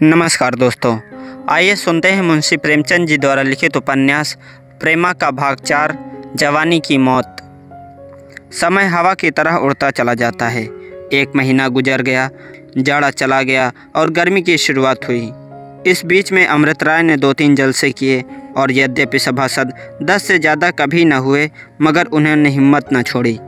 नमस्कार दोस्तों, आइए सुनते हैं मुंशी प्रेमचंद जी द्वारा लिखित उपन्यास प्रेमा का भाग 4 जवानी की मौत। समय हवा की तरह उड़ता चला जाता है। 1 महीना गुजर गया, जाड़ा चला गया और गर्मी की शुरुआत हुई। इस बीच में अमृत राय ने 2-3 जलसे किए और यद्यपि सभासद 10 से ज़्यादा कभी न हुए, मगर उन्होंने हिम्मत न छोड़ी।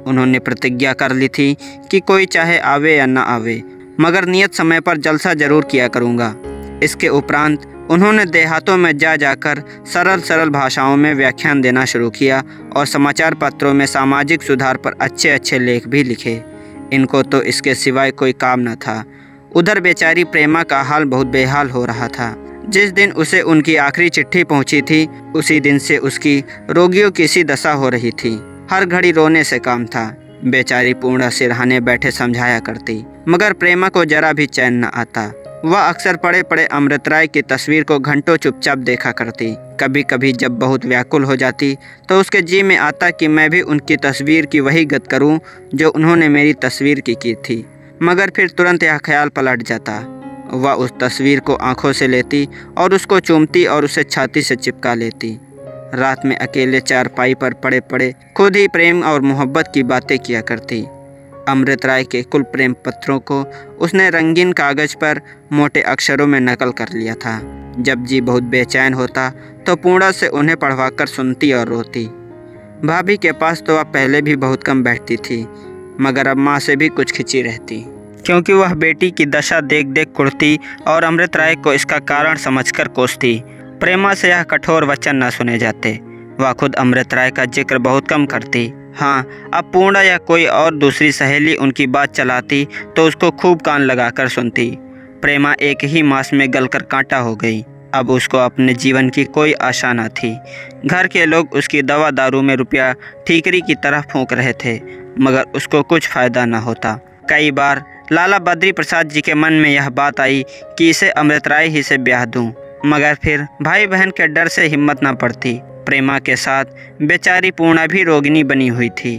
उन्होंने प्रतिज्ञा कर ली थी कि कोई चाहे आवे या न आवे, मगर नियत समय पर जलसा जरूर किया करूँगा। इसके उपरांत उन्होंने देहातों में जाकर सरल सरल भाषाओं में व्याख्यान देना शुरू किया और समाचार पत्रों में सामाजिक सुधार पर अच्छे अच्छे लेख भी लिखे। इनको तो इसके सिवाय कोई काम न था। उधर बेचारी प्रेमा का हाल बहुत बेहाल हो रहा था। जिस दिन उसे उनकी आखिरी चिट्ठी पहुंची थी, उसी दिन से उसकी रोगियों की सी दशा हो रही थी। हर घड़ी रोने से काम था। बेचारी पूर्ण सिरहाने बैठे समझाया करती, मगर प्रेमा को जरा भी चैन न आता। वह अक्सर पड़े पड़े अमृत राय की तस्वीर को घंटों चुपचाप देखा करती। कभी कभी जब बहुत व्याकुल हो जाती तो उसके जी में आता कि मैं भी उनकी तस्वीर की वही गत करूं जो उन्होंने मेरी तस्वीर की थी। मगर फिर तुरंत यह ख्याल पलट जाता। वह उस तस्वीर को आंखों से लेती और उसको चूमती और उसे छाती से चिपका लेती। रात में अकेले चारपाई पर पड़े पड़े खुद ही प्रेम और मोहब्बत की बातें किया करती। अमृत राय के कुल प्रेम पत्रों को उसने रंगीन कागज पर मोटे अक्षरों में नकल कर लिया था। जब जी बहुत बेचैन होता तो पूर्णा से उन्हें पढ़वाकर सुनती और रोती। भाभी के पास तो वह पहले भी बहुत कम बैठती थी, मगर अब माँ से भी कुछ खिंची रहती, क्योंकि वह बेटी की दशा देख देख कुढ़ती और अमृत राय को इसका कारण समझकर कोसती। प्रेमा से यह कठोर वचन न सुने जाते। वह खुद अमृत राय का जिक्र बहुत कम करती। हाँ, अब पूर्णा या कोई और दूसरी सहेली उनकी बात चलाती तो उसको खूब कान लगाकर सुनती। प्रेमा 1 ही मास में गलकर कांटा हो गई। अब उसको अपने जीवन की कोई आशा न थी। घर के लोग उसकी दवा दारू में रुपया ठीकरी की तरह फूंक रहे थे, मगर उसको कुछ फ़ायदा न होता। कई बार लाला बद्री प्रसाद जी के मन में यह बात आई कि इसे अमृत राय ही से ब्याह दूँ, मगर फिर भाई बहन के डर से हिम्मत न पड़ती। प्रेमा के साथ बेचारी पूर्णा भी रोगिणी बनी हुई थी।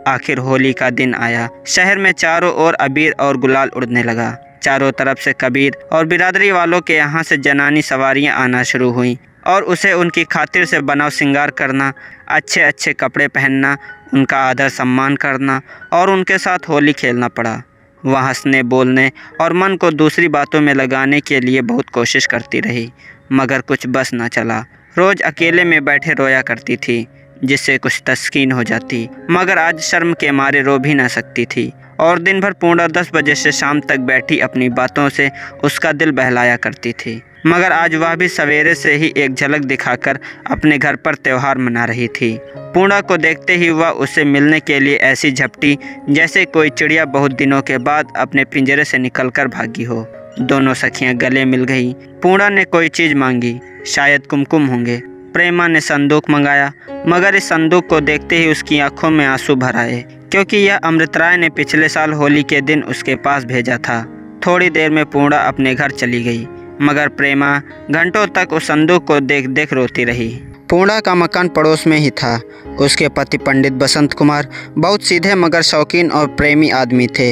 आखिर होली का दिन आया। शहर में चारों ओर अबीर और गुलाल उड़ने लगा। चारों तरफ से कबीर और बिरादरी वालों के यहाँ से जनानी सवारियाँ आना शुरू हुईं और उसे उनकी खातिर से बनाव श्रृंगार करना, अच्छे अच्छे कपड़े पहनना, उनका आदर सम्मान करना और उनके साथ होली खेलना पड़ा। वह हंसने बोलने और मन को दूसरी बातों में लगाने के लिए बहुत कोशिश करती रही, मगर कुछ बस न चला। रोज़ अकेले में बैठे रोया करती थी, जिससे कुछ तस्कीन हो जाती, मगर आज शर्म के मारे रो भी न सकती थी। और दिन भर पूर्णा 10 बजे से शाम तक बैठी अपनी बातों से उसका दिल बहलाया करती थी, मगर आज वह भी सवेरे से ही एक झलक दिखाकर अपने घर पर त्यौहार मना रही थी। पूर्णा को देखते ही वह उससे मिलने के लिए ऐसी झपटी जैसे कोई चिड़िया बहुत दिनों के बाद अपने पिंजरे से निकलकर भागी हो। दोनों सखियां गले मिल गईं। पूर्णा ने कोई चीज़ मांगी, शायद कुमकुम होंगे। प्रेमा ने संदूक मंगाया, मगर इस संदूक को देखते ही उसकी आंखों में आंसू भर आए, क्योंकि यह अमृत राय ने पिछले साल होली के दिन उसके पास भेजा था। थोड़ी देर में पूर्णा अपने घर चली गई, मगर प्रेमा घंटों तक उस संदूक को देख देख रोती रही। पूर्णा का मकान पड़ोस में ही था। उसके पति पंडित बसंत कुमार बहुत सीधे मगर शौकीन और प्रेमी आदमी थे।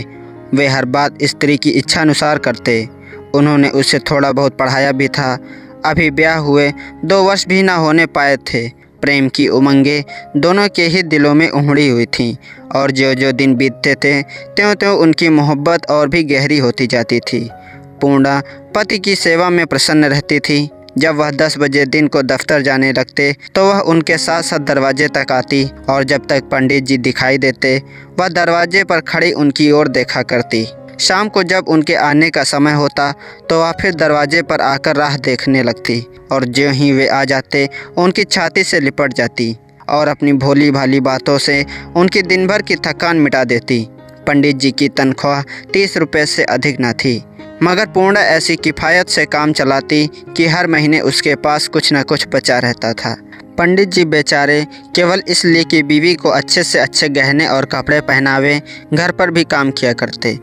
वे हर बात स्त्री की इच्छा अनुसार करते। उन्होंने उसे थोड़ा बहुत पढ़ाया भी था। अभी ब्याह हुए 2 वर्ष भी ना होने पाए थे। प्रेम की उमंगें दोनों के ही दिलों में उमड़ी हुई थीं, और जो जो दिन बीतते थे त्यों त्यों उनकी मोहब्बत और भी गहरी होती जाती थी। पूर्णा पति की सेवा में प्रसन्न रहती थी। जब वह 10 बजे दिन को दफ्तर जाने लगते तो वह उनके साथ साथ दरवाजे तक आती, और जब तक पंडित जी दिखाई देते वह दरवाजे पर खड़ी उनकी ओर देखा करती। शाम को जब उनके आने का समय होता तो वह फिर दरवाजे पर आकर राह देखने लगती, और ज्यों ही वे आ जाते उनकी छाती से लिपट जाती और अपनी भोली भाली बातों से उनकी दिन भर की थकान मिटा देती। पंडित जी की तनख्वाह 30 रुपये से अधिक न थी, मगर पूर्णा ऐसी किफ़ायत से काम चलाती कि हर महीने उसके पास कुछ न कुछ बचा रहता था। पंडित जी बेचारे केवल इसलिए कि बीवी को अच्छे से अच्छे गहने और कपड़े पहनावे घर पर भी काम किया करते।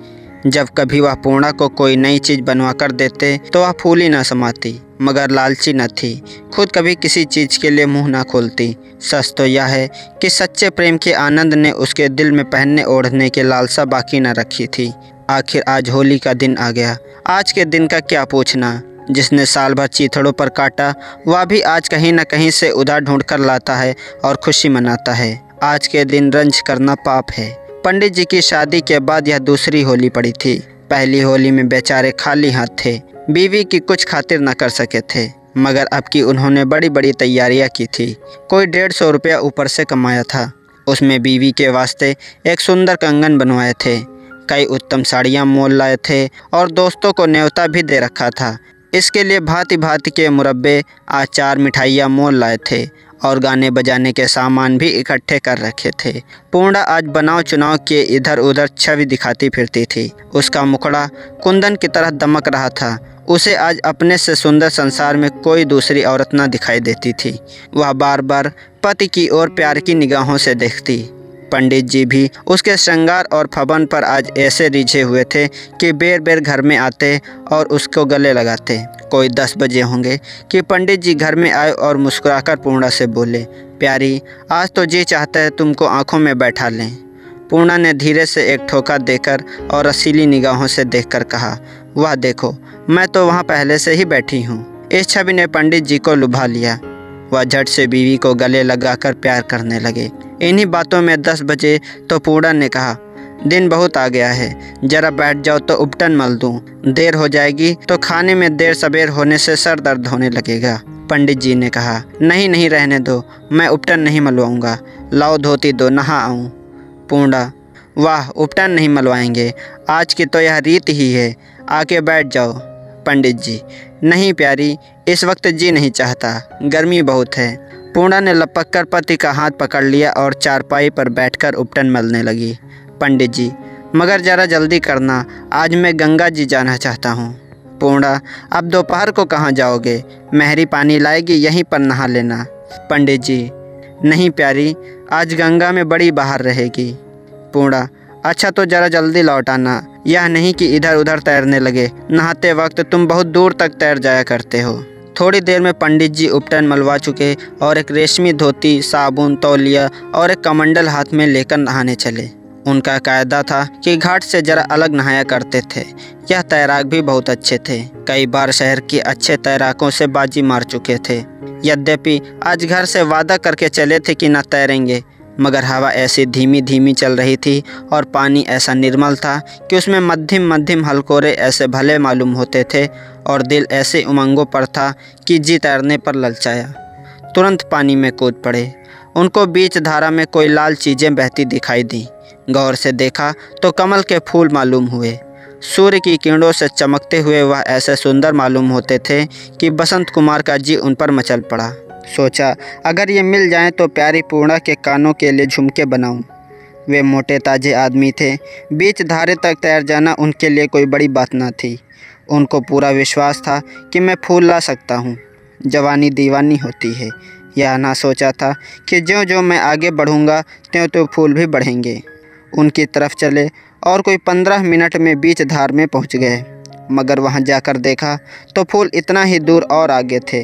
जब कभी वह पूर्णा को कोई नई चीज़ बनवा कर देते तो वह फूली न समाती, मगर लालची न थी। खुद कभी किसी चीज़ के लिए मुंह न खोलती। सच तो यह है कि सच्चे प्रेम के आनंद ने उसके दिल में पहनने ओढ़ने की लालसा बाकी न रखी थी। आखिर आज होली का दिन आ गया। आज के दिन का क्या पूछना। जिसने साल भर चीथड़ों पर काटा, वह भी आज कहीं न कहीं से उधार ढूंढ कर लाता है और खुशी मनाता है। आज के दिन रंज करना पाप है। पंडित जी की शादी के बाद यह दूसरी होली पड़ी थी। पहली होली में बेचारे खाली हाथ थे, बीवी की कुछ खातिर न कर सके थे, मगर अब की उन्होंने बड़ी बड़ी तैयारियां की थी। कोई 150 रुपया ऊपर से कमाया था। उसमें बीवी के वास्ते एक सुंदर कंगन बनवाए थे, कई उत्तम साड़ियाँ मोल लाए थे और दोस्तों को न्योता भी दे रखा था। इसके लिए भांति भांति के मुरब्बे, अचार, मिठाइयाँ मोल लाए थे और गाने बजाने के सामान भी इकट्ठे कर रखे थे। पूर्णा आज बनाव चुनाव के इधर उधर छवि दिखाती फिरती थी। उसका मुखड़ा कुंदन की तरह दमक रहा था। उसे आज अपने से सुंदर संसार में कोई दूसरी औरत न दिखाई देती थी। वह बार बार पति की ओर प्यार की निगाहों से देखती। पंडित जी भी उसके श्रृंगार और फबन पर आज ऐसे रिझे हुए थे कि बेर बेर घर में आते और उसको गले लगाते। कोई 10 बजे होंगे कि पंडित जी घर में आए और मुस्कुराकर पूर्णा से बोले, प्यारी, आज तो जी चाहता है तुमको आंखों में बैठा लें। पूर्णा ने धीरे से एक ठोका देकर और रसीली निगाहों से देखकर कहा, वह देखो, मैं तो वहाँ पहले से ही बैठी हूँ। इस छवि ने पंडित जी को लुभा लिया। वह झट से बीवी को गले लगाकर प्यार करने लगे। इन्हीं बातों में 10 बजे तो पूर्णा ने कहा, दिन बहुत आ गया है, जरा बैठ जाओ तो उपटन मल दूं। देर हो जाएगी तो खाने में देर सबेर होने से सर दर्द होने लगेगा। पंडित जी ने कहा, नहीं नहीं, रहने दो, मैं उपटन नहीं मलवाऊंगा। लाओ धोती दो, नहा आऊँ। पूर्णा, वाह, उपटन नहीं मलवाएंगे, आज की तो यह रीत ही है, आके बैठ जाओ। पंडित जी, नहीं प्यारी, इस वक्त जी नहीं चाहता, गर्मी बहुत है। पूर्णा ने लपक कर पति का हाथ पकड़ लिया और चारपाई पर बैठकर उपटन मलने लगी। पंडित जी, मगर ज़रा जल्दी करना, आज मैं गंगा जी जाना चाहता हूँ। पूर्णा, अब दोपहर को कहाँ जाओगे? मेहरी पानी लाएगी, यहीं पर नहा लेना। पंडित जी, नहीं प्यारी, आज गंगा में बड़ी बहार रहेगी। पूर्णा, अच्छा तो ज़रा जल्दी लौट आना, यह नहीं कि इधर उधर तैरने लगे। नहाते वक्त तुम बहुत दूर तक तैर जाया करते हो। थोड़ी देर में पंडित जी उपटन मलवा चुके और एक रेशमी धोती, साबुन, तौलिया और एक कमंडल हाथ में लेकर नहाने चले। उनका कायदा था कि घाट से जरा अलग नहाया करते थे। यह तैराक भी बहुत अच्छे थे, कई बार शहर के अच्छे तैराकों से बाजी मार चुके थे। यद्यपि आज घर से वादा करके चले थे कि न तैरेंगे, मगर हवा ऐसी धीमी धीमी चल रही थी और पानी ऐसा निर्मल था कि उसमें मध्यम मध्यम हलकोरे ऐसे भले मालूम होते थे और दिल ऐसे उमंगों पर था कि जी तैरने पर ललचाया। तुरंत पानी में कूद पड़े। उनको बीच धारा में कोई लाल चीज़ें बहती दिखाई दी। गौर से देखा तो कमल के फूल मालूम हुए। सूर्य की किरणों से चमकते हुए वह ऐसे सुंदर मालूम होते थे कि बसंत कुमार का जी उन पर मचल पड़ा। सोचा, अगर ये मिल जाएं तो प्यारी पूर्णा के कानों के लिए झुमके बनाऊं। वे मोटे ताजे आदमी थे। बीच धारे तक तैर जाना उनके लिए कोई बड़ी बात न थी। उनको पूरा विश्वास था कि मैं फूल ला सकता हूँ। जवानी दीवानी होती है। यह ना सोचा था कि ज्यों ज्यों मैं आगे बढ़ूँगा त्यों त्यों फूल भी बढ़ेंगे। उनकी तरफ चले और कोई 15 मिनट में बीच धार में पहुँच गए, मगर वहाँ जाकर देखा तो फूल इतना ही दूर और आगे थे।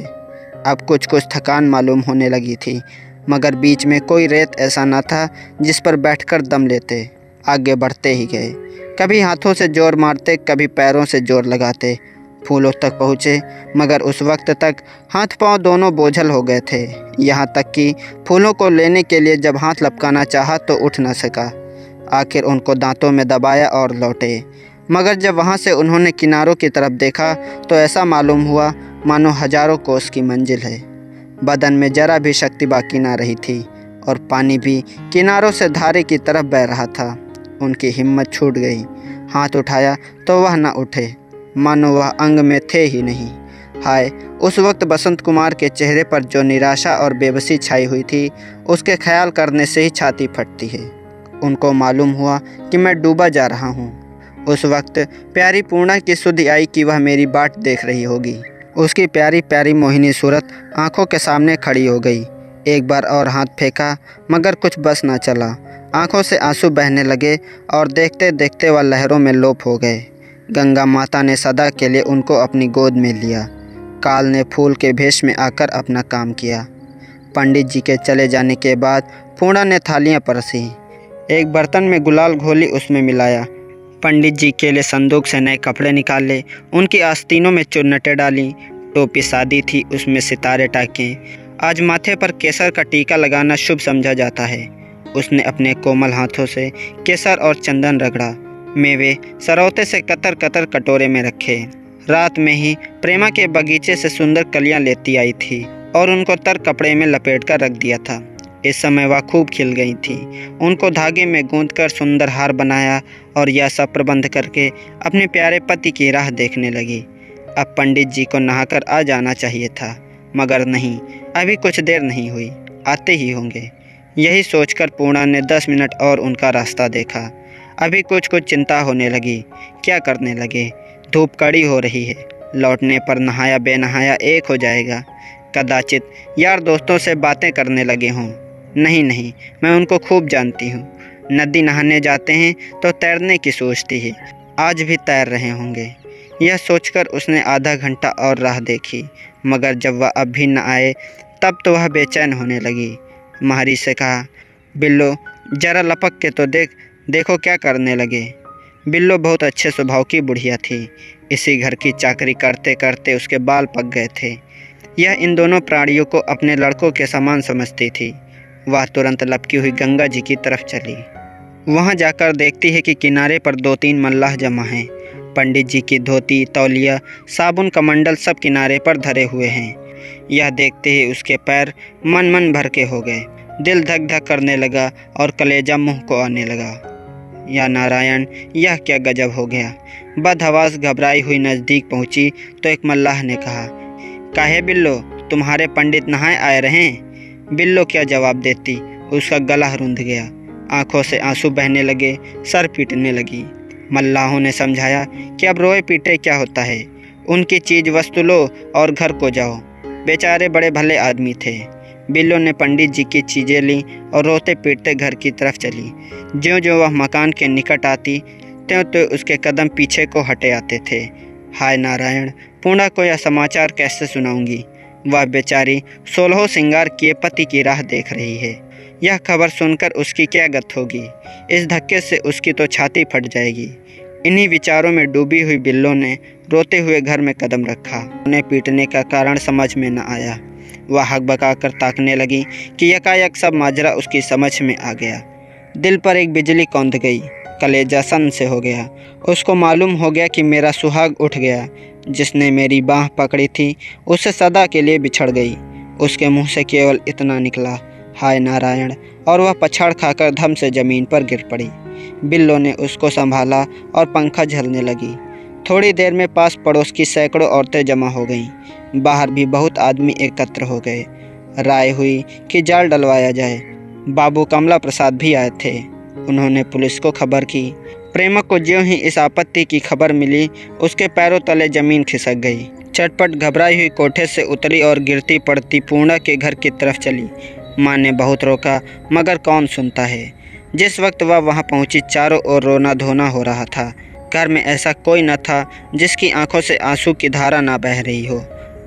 अब कुछ कुछ थकान मालूम होने लगी थी, मगर बीच में कोई रेत ऐसा न था जिस पर बैठकर दम लेते। आगे बढ़ते ही गए, कभी हाथों से जोर मारते, कभी पैरों से जोर लगाते। फूलों तक पहुँचे, मगर उस वक्त तक हाथ पांव दोनों बोझल हो गए थे। यहाँ तक कि फूलों को लेने के लिए जब हाथ लपकाना चाहा तो उठ न सका। आखिर उनको दांतों में दबाया और लौटे, मगर जब वहाँ से उन्होंने किनारों की तरफ देखा तो ऐसा मालूम हुआ मानो हजारों कोस की मंजिल है। बदन में जरा भी शक्ति बाकी ना रही थी और पानी भी किनारों से धारे की तरफ बह रहा था। उनकी हिम्मत छूट गई। हाथ उठाया तो वह न उठे, मानो वह अंग में थे ही नहीं। हाय, उस वक्त बसंत कुमार के चेहरे पर जो निराशा और बेबसी छाई हुई थी, उसके ख्याल करने से ही छाती फटती है। उनको मालूम हुआ कि मैं डूबा जा रहा हूँ। उस वक्त प्यारी पूर्णा की सुधि आई कि वह मेरी बाट देख रही होगी। उसकी प्यारी प्यारी मोहिनी सूरत आंखों के सामने खड़ी हो गई। एक बार और हाथ फेंका, मगर कुछ बस ना चला। आंखों से आंसू बहने लगे और देखते देखते वह लहरों में लोप हो गए। गंगा माता ने सदा के लिए उनको अपनी गोद में लिया। काल ने फूल के भेष में आकर अपना काम किया। पंडित जी के चले जाने के बाद पूर्णा ने थालियाँ परसी। एक बर्तन में गुलाल घोली उसमें मिलाया। पंडित जी के लिए संदूक से नए कपड़े निकाले, उनकी आस्तीनों में चुन्नटें डाली। टोपी सादी थी, उसमें सितारे टाँके। आज माथे पर केसर का टीका लगाना शुभ समझा जाता है। उसने अपने कोमल हाथों से केसर और चंदन रगड़ा। मेवे सरौते से कतर कतर कटोरे में रखे। रात में ही प्रेमा के बगीचे से सुंदर कलियां लेती आई थी और उनको तर कपड़े में लपेट कर रख दिया था। इस समय वह खूब खिल गई थी। उनको धागे में गूंथकर सुंदर हार बनाया और यह सब प्रबंध करके अपने प्यारे पति की राह देखने लगी। अब पंडित जी को नहाकर आ जाना चाहिए था, मगर नहीं, अभी कुछ देर नहीं हुई, आते ही होंगे। यही सोचकर पूर्णा ने 10 मिनट और उनका रास्ता देखा। अभी कुछ चिंता होने लगी। क्या करने लगे? धूप कड़ी हो रही है, लौटने पर नहाया बेनहाया एक हो जाएगा। कदाचित यार दोस्तों से बातें करने लगे हों। नहीं, मैं उनको खूब जानती हूँ। नदी नहाने जाते हैं तो तैरने की सोचती है, आज भी तैर रहे होंगे। यह सोचकर उसने आधा घंटा और राह देखी, मगर जब वह अब भी न आए तब तो वह बेचैन होने लगी। महारी से कहा, बिल्लो जरा लपक के तो देखो क्या करने लगे। बिल्लो बहुत अच्छे स्वभाव की बुढ़िया थी। इसी घर की चाकरी करते करते उसके बाल पक गए थे। यह इन दोनों प्राणियों को अपने लड़कों के समान समझती थी। वह तुरंत लपकी हुई गंगा जी की तरफ चली। वहां जाकर देखती है कि किनारे पर 2-3 मल्लाह जमा हैं। पंडित जी की धोती, तौलिया, साबुन का मंडल सब किनारे पर धरे हुए हैं। यह देखते ही उसके पैर मन भर के हो गए। दिल धक धक करने लगा और कलेजा मुंह को आने लगा। या नारायण, यह क्या गजब हो गया। बदहवास घबराई हुई नज़दीक पहुंची तो एक मल्लाह ने कहा, काहे बिल्लो, तुम्हारे पंडित नहाए आए रहें? बिल्लो क्या जवाब देती, उसका गला रुंध गया। आंखों से आंसू बहने लगे, सर पीटने लगी। मल्लाहों ने समझाया कि अब रोए पीटे क्या होता है, उनकी चीज़ वस्तु लो और घर को जाओ। बेचारे बड़े भले आदमी थे। बिल्लो ने पंडित जी की चीज़ें ली और रोते पीटते घर की तरफ चली। ज्यों वह मकान के निकट आती त्यों उसके कदम पीछे को हटे आते थे। हाय नारायण, पूर्णा को यह समाचार कैसे सुनाऊंगी? वह बेचारी 16 श्रृंगार किए पति की राह देख रही है। यह खबर सुनकर उसकी क्या गत होगी? इस धक्के से उसकी तो छाती फट जाएगी। इन्हीं विचारों में डूबी हुई बिल्लो ने रोते हुए घर में कदम रखा। उन्हें पीटने का कारण समझ में न आया। वह हकबका कर ताकने लगी कि यकायक सब माजरा उसकी समझ में आ गया। दिल पर एक बिजली कौंध गई, कलेजा सन से हो गया। उसको मालूम हो गया कि मेरा सुहाग उठ गया। जिसने मेरी बाँह पकड़ी थी उससे सदा के लिए बिछड़ गई। उसके मुंह से केवल इतना निकला, हाय नारायण, और वह पछाड़ खाकर धम से ज़मीन पर गिर पड़ी। बिल्लो ने उसको संभाला और पंखा झलने लगी। थोड़ी देर में पास पड़ोस की सैकड़ों औरतें जमा हो गईं। बाहर भी बहुत आदमी एकत्र हो गए। राय हुई कि जाल डलवाया जाए। बाबू कमला प्रसाद भी आए थे। उन्होंने पुलिस को खबर की। प्रेमा को ज्यों ही इस आपत्ति की खबर मिली, उसके पैरों तले ज़मीन खिसक गई। चटपट घबराई हुई कोठे से उतरी और गिरती पड़ती पूर्णा के घर की तरफ चली। माँ ने बहुत रोका, मगर कौन सुनता है। जिस वक्त वह वहाँ पहुँची, चारों ओर रोना धोना हो रहा था। घर में ऐसा कोई न था जिसकी आंखों से आंसू की धारा ना बह रही हो।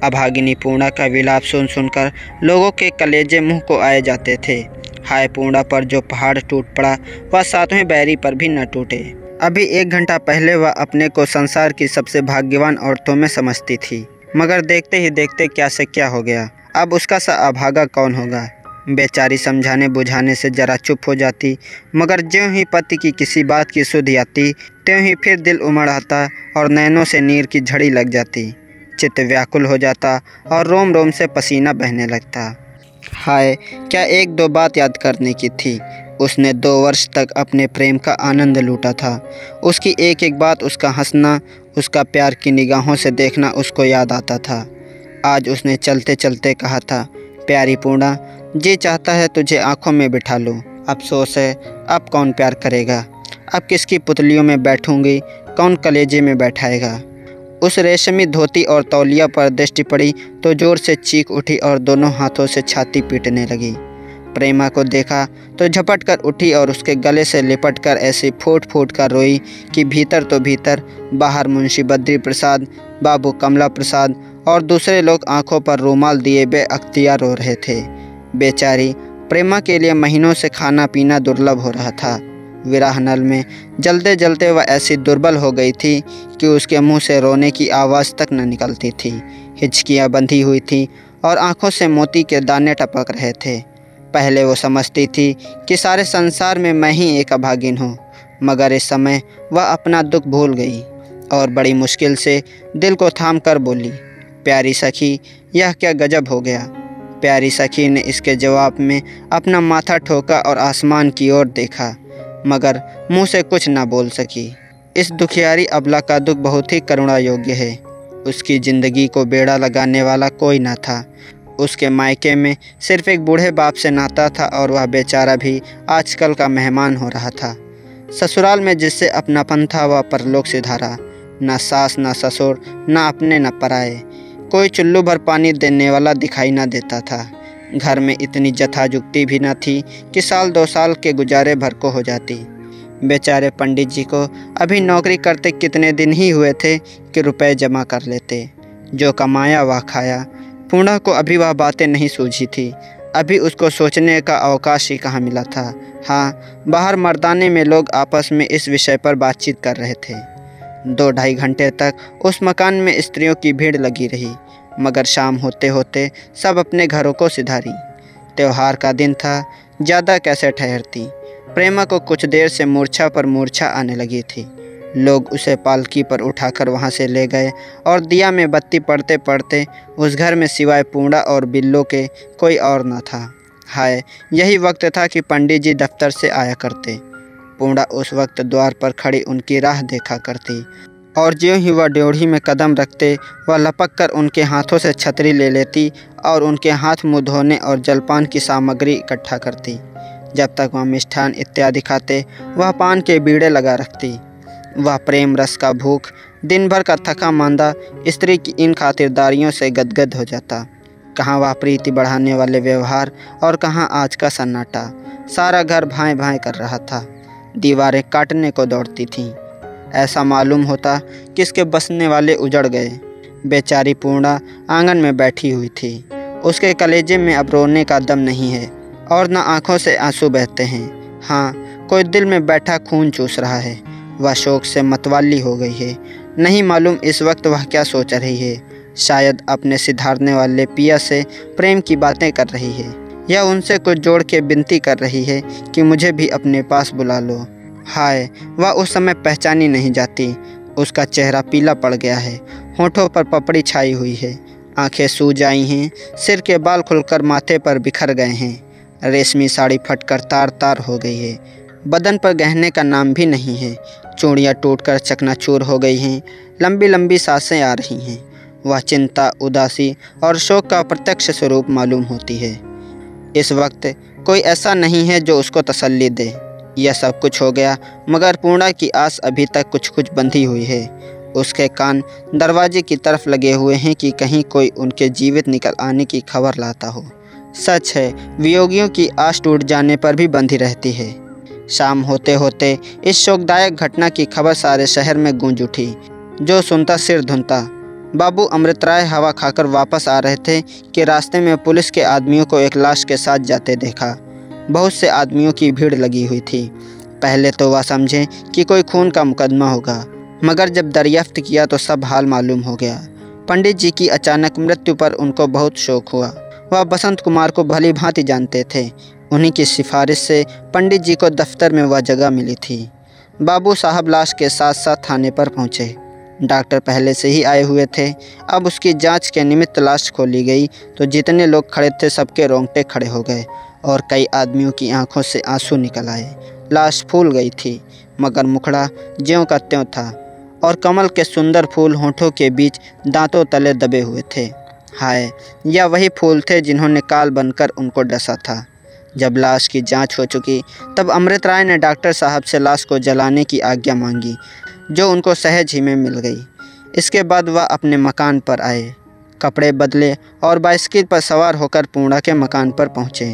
अभागिनी पूर्णा का विलाप सुनकर लोगों के कलेजे मुंह को आए जाते थे। हाय पूर्णा पर जो पहाड़ टूट पड़ा, वह 7वें बैरी पर भी न टूटे। अभी 1 घंटा पहले वह अपने को संसार की सबसे भाग्यवान औरतों में समझती थी, मगर देखते ही देखते क्या से क्या हो गया। अब उसका सा अभागा कौन होगा। बेचारी समझाने बुझाने से जरा चुप हो जाती, मगर ज्यों ही पति की किसी बात की सुध आती त्यों ही फिर दिल उमड़ आता और नैनों से नीर की झड़ी लग जाती। चित्त व्याकुल हो जाता और रोम रोम से पसीना बहने लगता। हाय, क्या 1-2 बात याद करने की थी। उसने 2 वर्ष तक अपने प्रेम का आनंद लूटा था। उसकी एक एक बात, उसका हंसना, उसका प्यार की निगाहों से देखना उसको याद आता था। आज उसने चलते चलते कहा था, प्यारी पूर्णा, जी चाहता है तुझे आँखों में बिठा लूँ। अफसोस है, अब कौन प्यार करेगा। अब किसकी पुतलियों में बैठूंगी, कौन कलेजे में बैठाएगा। उस रेशमी धोती और तौलिया पर दृष्टि पड़ी तो जोर से चीख उठी और दोनों हाथों से छाती पीटने लगी। प्रेमा को देखा तो झपट कर उठी और उसके गले से लिपट कर ऐसी फूट फूट कर रोई कि भीतर तो भीतर, बाहर मुंशी बद्री प्रसाद, बाबू कमला प्रसाद और दूसरे लोग आंखों पर रूमाल दिए बेअख्तियार रो रहे थे। बेचारी प्रेमा के लिए महीनों से खाना पीना दुर्लभ हो रहा था। विरह नल में जलते जलते वह ऐसी दुर्बल हो गई थी कि उसके मुंह से रोने की आवाज़ तक न निकलती थी। हिचकियाँ बंधी हुई थी और आंखों से मोती के दाने टपक रहे थे। पहले वो समझती थी कि सारे संसार में मैं ही एक अभागिन हूँ, मगर इस समय वह अपना दुख भूल गई और बड़ी मुश्किल से दिल को थाम कर बोली, प्यारी सखी, यह क्या गजब हो गया। प्यारी सखी ने इसके जवाब में अपना माथा ठोका और आसमान की ओर देखा, मगर मुंह से कुछ न बोल सकी। इस दुखियारी अबला का दुख बहुत ही करुणा योग्य है। उसकी ज़िंदगी को बेड़ा लगाने वाला कोई न था। उसके मायके में सिर्फ एक बूढ़े बाप से नाता था और वह बेचारा भी आजकल का मेहमान हो रहा था। ससुराल में जिससे अपनापन था वह परलोक सिधारा। न सास न ससुर, न अपने न पराए, कोई चुल्लू भर पानी देने वाला दिखाई न देता था। घर में इतनी जथाजुक्ति भी न थी कि साल 2 साल के गुजारे भर को हो जाती। बेचारे पंडित जी को अभी नौकरी करते कितने दिन ही हुए थे कि रुपए जमा कर लेते। जो कमाया वह खाया। पूर्णा को अभी वह बातें नहीं सूझी थी। अभी उसको सोचने का अवकाश ही कहाँ मिला था। हाँ, बाहर मर्दाने में लोग आपस में इस विषय पर बातचीत कर रहे थे। 2-2.5 घंटे तक उस मकान में स्त्रियों की भीड़ लगी रही, मगर शाम होते होते सब अपने घरों को सिधारी। त्योहार का दिन था, ज़्यादा कैसे ठहरती। प्रेमा को कुछ देर से मूर्छा पर मूर्छा आने लगी थी। लोग उसे पालकी पर उठाकर वहां से ले गए और दिया में बत्ती पड़ते पड़ते उस घर में सिवाय पूर्णा और बिल्लो के कोई और न था। हाय, यही वक्त था कि पंडित जी दफ्तर से आया करते। पूर्णा उस वक्त द्वार पर खड़ी उनकी राह देखा करती और ज्यों ही वह ड्योढ़ी में कदम रखते वह लपक कर उनके हाथों से छतरी ले लेती और उनके हाथ मुँह धोने और जलपान की सामग्री इकट्ठा करती। जब तक वह मिष्ठान इत्यादि खाते वह पान के बीड़े लगा रखती। वह प्रेम रस का भूख, दिन भर का थका मांदा स्त्री की इन खातिरदारियों से गदगद हो जाता। कहाँ वह प्रीति बढ़ाने वाले व्यवहार और कहाँ आज का सन्नाटा। सारा घर भाएं भाएं कर रहा था। दीवारें काटने को दौड़ती थीं। ऐसा मालूम होता कि इसके बसने वाले उजड़ गए। बेचारी पूर्णा आंगन में बैठी हुई थी। उसके कलेजे में अब रोने का दम नहीं है और न आंखों से आंसू बहते हैं। हाँ, कोई दिल में बैठा खून चूस रहा है। वह शोक से मतवाली हो गई है। नहीं मालूम इस वक्त वह क्या सोच रही है। शायद अपने सिधारने वाले पिया से प्रेम की बातें कर रही है या उनसे कुछ जोड़ के विनती कर रही है कि मुझे भी अपने पास बुला लो। हाय, वह उस समय पहचानी नहीं जाती। उसका चेहरा पीला पड़ गया है, होठों पर पपड़ी छाई हुई है, आंखें सूज आई हैं, सिर के बाल खुलकर माथे पर बिखर गए हैं, रेशमी साड़ी फटकर तार तार हो गई है, बदन पर गहने का नाम भी नहीं है, चूड़ियाँ टूटकर चकनाचूर हो गई हैं, लंबी लंबी सांसें आ रही हैं। वह चिंता, उदासी और शोक का प्रत्यक्ष स्वरूप मालूम होती है। इस वक्त कोई ऐसा नहीं है जो उसको तसल्ली दे। यह सब कुछ हो गया, मगर पूर्णा की आस अभी तक कुछ कुछ बंधी हुई है। उसके कान दरवाजे की तरफ लगे हुए हैं कि कहीं कोई उनके जीवित निकल आने की खबर लाता हो। सच है, वियोगियों की आस टूट जाने पर भी बंधी रहती है। शाम होते होते इस शोकदायक घटना की खबर सारे शहर में गूंज उठी। जो सुनता सिर धुनता। बाबू अमृतराय हवा खाकर वापस आ रहे थे कि रास्ते में पुलिस के आदमियों को एक लाश के साथ जाते देखा। बहुत से आदमियों की भीड़ लगी हुई थी। पहले तो वह समझे कि कोई खून का मुकदमा होगा, मगर जब दरियाफ्त किया तो सब हाल मालूम हो गया। पंडित जी की अचानक मृत्यु पर उनको बहुत शोक हुआ। वह बसंत कुमार को भली भांति जानते थे। उन्हीं की सिफारिश से पंडित जी को दफ्तर में वह जगह मिली थी। बाबू साहब लाश के साथ साथ थाने पर पहुँचे। डॉक्टर पहले से ही आए हुए थे। अब उसकी जांच के निमित्त लाश खोली गई तो जितने लोग खड़े थे सबके रोंगटे खड़े हो गए और कई आदमियों की आंखों से आंसू निकल आए। लाश फूल गई थी, मगर मुखड़ा ज्यों का त्यों था और कमल के सुंदर फूल होठों के बीच दांतों तले दबे हुए थे। हाय, यह वही फूल थे जिन्होंने काल बनकर उनको डसा था। जब लाश की जांच हो चुकी तब अमृतराय ने डॉक्टर साहब से लाश को जलाने की आज्ञा मांगी, जो उनको सहज ही में मिल गई। इसके बाद वह अपने मकान पर आए, कपड़े बदले और बाइसिकल पर सवार होकर पूर्णा के मकान पर पहुँचे।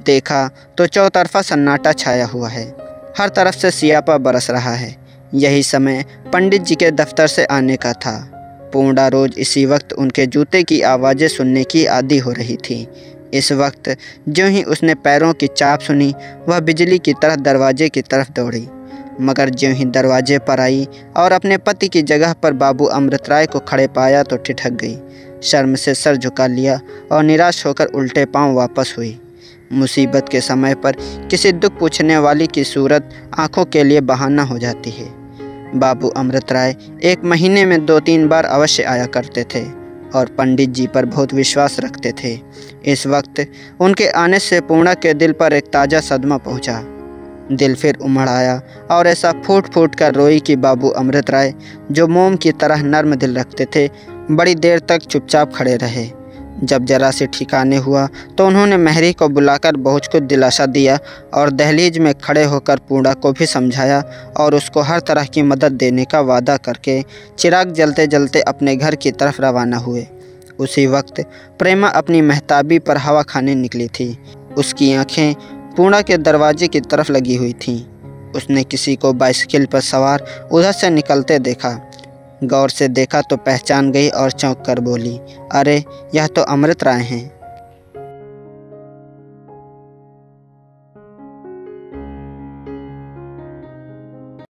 देखा तो चौतरफा सन्नाटा छाया हुआ है। हर तरफ से सियापा बरस रहा है। यही समय पंडित जी के दफ्तर से आने का था। पूर्णा रोज इसी वक्त उनके जूते की आवाज़ें सुनने की आदी हो रही थी। इस वक्त जो ही उसने पैरों की चाप सुनी, वह बिजली की तरह दरवाजे की तरफ दौड़ी, मगर ज्यों ही दरवाजे पर आई और अपने पति की जगह पर बाबू अमृतराय को खड़े पाया तो ठिठक गई, शर्म से सर झुका लिया और निराश होकर उल्टे पांव वापस हुई। मुसीबत के समय पर किसी दुख पूछने वाली की सूरत आंखों के लिए बहाना हो जाती है। बाबू अमृतराय 1 महीने में 2-3 बार अवश्य आया करते थे और पंडित जी पर बहुत विश्वास रखते थे। इस वक्त उनके आने से पूर्णा के दिल पर एक ताज़ा सदमा पहुंचा। दिल फिर उमड़ आया और ऐसा फूट फूट कर रोई कि बाबू अमृतराय, जो मोम की तरह नर्म दिल रखते थे, बड़ी देर तक चुपचाप खड़े रहे। जब जरा से ठिकाने हुआ तो उन्होंने महरी को बुलाकर बहुत कुछ दिलासा दिया और दहलीज में खड़े होकर पूर्णा को भी समझाया और उसको हर तरह की मदद देने का वादा करके चिराग जलते जलते अपने घर की तरफ रवाना हुए। उसी वक्त प्रेमा अपनी महताबी पर हवा खाने निकली थी। उसकी आंखें पूर्णा के दरवाजे की तरफ लगी हुई थीं। उसने किसी को बाइसिकल पर सवार उधर से निकलते देखा। गौर से देखा तो पहचान गई और चौंक कर बोली, अरे यह तो अमृतराय हैं।